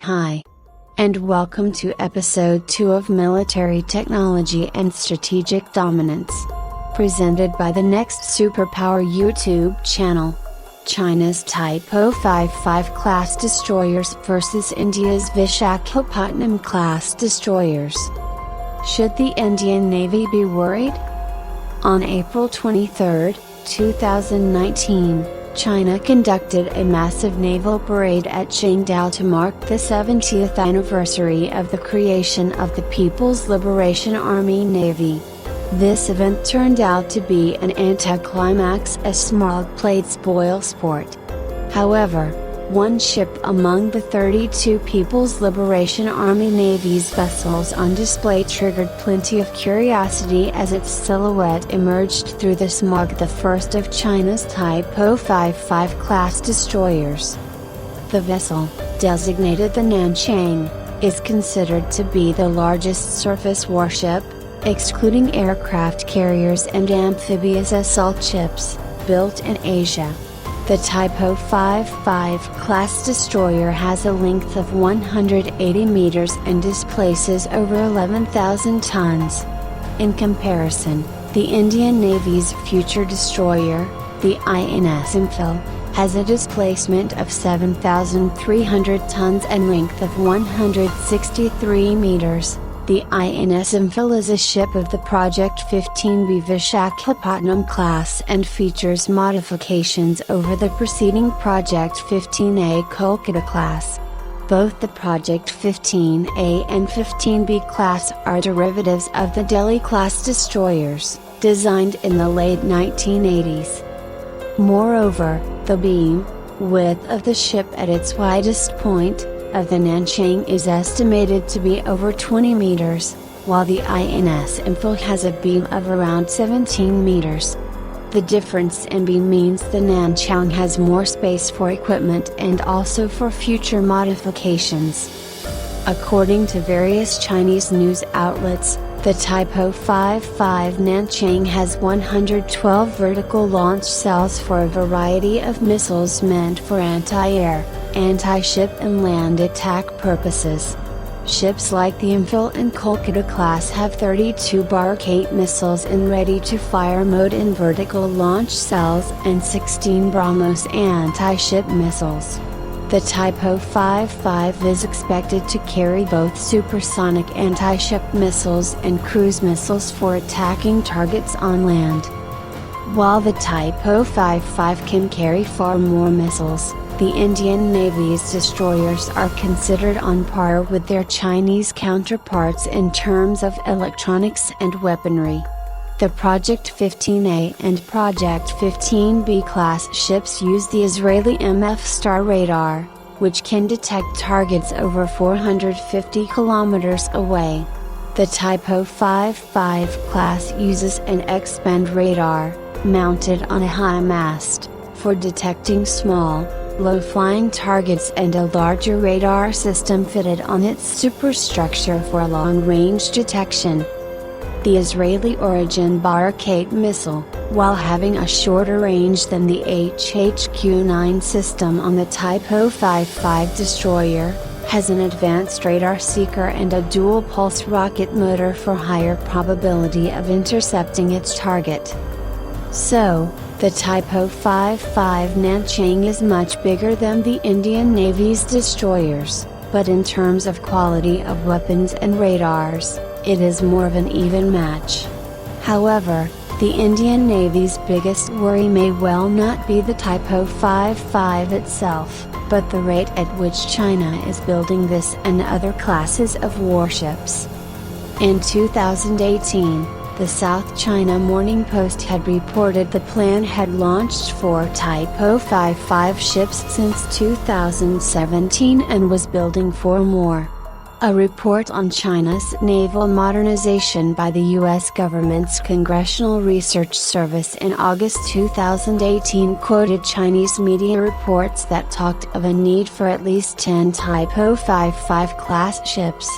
Hi. And welcome to episode 2 of Military Technology and Strategic Dominance. Presented by the Next Superpower YouTube channel. China's Type 055 class destroyers versus India's Vishakhapatnam class destroyers. Should the Indian Navy be worried? On April 23, 2019, China conducted a massive naval parade at Qingdao to mark the 70th anniversary of the creation of the People's Liberation Army Navy. This event turned out to be an anticlimax as smog played spoilsport. However, one ship among the 32 People's Liberation Army Navy's vessels on display triggered plenty of curiosity as its silhouette emerged through the smog, the first of China's Type 055 class destroyers. The vessel, designated the Nanchang, is considered to be the largest surface warship, excluding aircraft carriers and amphibious assault ships, built in Asia. The Type 055 class destroyer has a length of 180 meters and displaces over 11,000 tons. In comparison, the Indian Navy's future destroyer, the INS Imphal, has a displacement of 7,300 tons and length of 163 meters. The INS Imphal is a ship of the Project 15B Vishakhapatnam class and features modifications over the preceding Project 15A Kolkata class. Both the Project 15A and 15B class are derivatives of the Delhi class destroyers, designed in the late 1980s. Moreover, the beam width of the ship at its widest point of the Nanchang is estimated to be over 20 meters, while the INS Imphal has a beam of around 17 meters. The difference in beam means the Nanchang has more space for equipment and also for future modifications. According to various Chinese news outlets, the Type 055 Nanchang has 112 vertical launch cells for a variety of missiles meant for anti-air, anti-ship and land attack purposes. Ships like the Imphal and Kolkata class have 32 Bark-8 missiles in ready-to-fire mode in vertical launch cells and 16 BrahMos anti-ship missiles. The Type 055 is expected to carry both supersonic anti-ship missiles and cruise missiles for attacking targets on land. While the Type 055 can carry far more missiles, the Indian Navy's destroyers are considered on par with their Chinese counterparts in terms of electronics and weaponry. The Project 15A and Project 15B class ships use the Israeli MF Star radar, which can detect targets over 450 kilometers away. The Type 055 class uses an X-band radar, mounted on a high mast, for detecting small, low-flying targets and a larger radar system fitted on its superstructure for long-range detection. The Israeli-origin Bark-8 missile, while having a shorter range than the HHQ-9 system on the Type 055 destroyer, has an advanced radar seeker and a dual-pulse rocket motor for higher probability of intercepting its target. So, the Type 055 Nanchang is much bigger than the Indian Navy's destroyers, but in terms of quality of weapons and radars, it is more of an even match. However, the Indian Navy's biggest worry may well not be the Type 055 itself, but the rate at which China is building this and other classes of warships. In 2018, the South China Morning Post had reported the plan had launched 4 Type 055 ships since 2017 and was building 4 more. A report on China's naval modernization by the U.S. government's Congressional Research Service in August 2018 quoted Chinese media reports that talked of a need for at least 10 Type 055 class ships.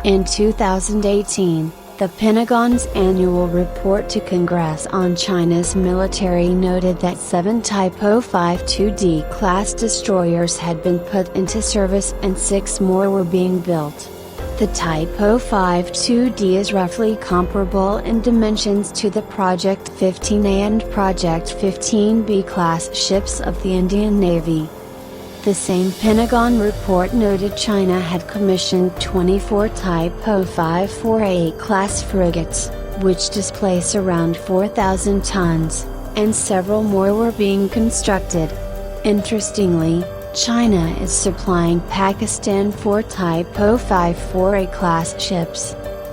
In 2018, The Pentagon's annual report to Congress on China's military noted that 7 Type 052D class destroyers had been put into service and 6 more were being built. The Type 052D is roughly comparable in dimensions to the Project 15A and Project 15B class ships of the Indian Navy. The same Pentagon report noted China had commissioned 24 Type 054A class frigates, which displace around 4,000 tons, and several more were being constructed. Interestingly, China is supplying Pakistan 4 Type 054A class ships.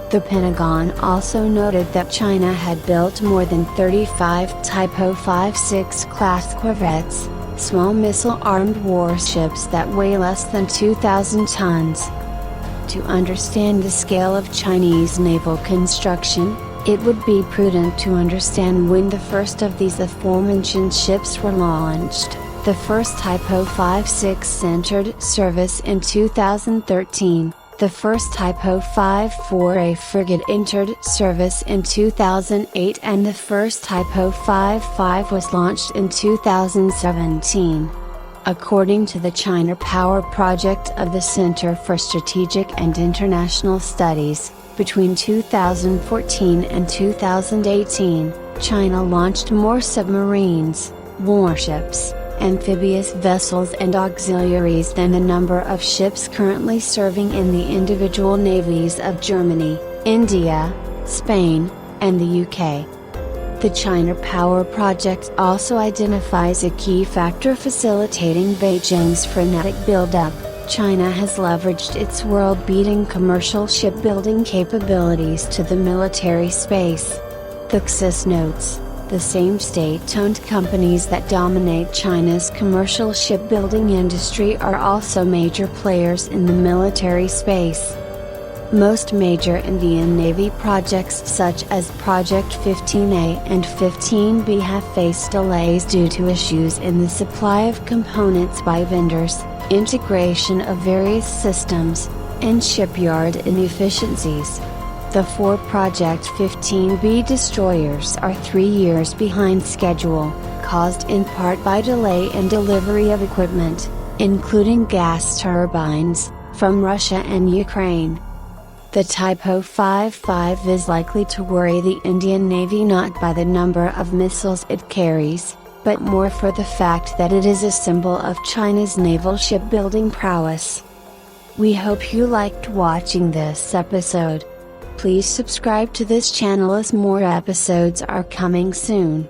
The Pentagon also noted that China had built more than 35 Type 056 class corvettes, small missile-armed warships that weigh less than 2,000 tons. To understand the scale of Chinese naval construction, it would be prudent to understand when the first of these aforementioned ships were launched. The first Type 056 entered service in 2013. The first Type 054A frigate entered service in 2008 and the first Type 055 was launched in 2017. According to the China Power Project of the Center for Strategic and International Studies, between 2014 and 2018, China launched more submarines, warships, amphibious vessels and auxiliaries than the number of ships currently serving in the individual navies of Germany, India, Spain, and the UK. The China Power Project also identifies a key factor facilitating Beijing's frenetic buildup. China has leveraged its world-beating commercial shipbuilding capabilities to the military space. The CSIS notes, the same state-owned companies that dominate China's commercial shipbuilding industry are also major players in the military space. Most major Indian Navy projects such as Project 15A and 15B have faced delays due to issues in the supply of components by vendors, integration of various systems, and shipyard inefficiencies. The 4 Project 15B destroyers are 3 years behind schedule, caused in part by delay in delivery of equipment, including gas turbines, from Russia and Ukraine. The Type 055 is likely to worry the Indian Navy not by the number of missiles it carries, but more for the fact that it is a symbol of China's naval shipbuilding prowess. We hope you liked watching this episode. Please subscribe to this channel as more episodes are coming soon.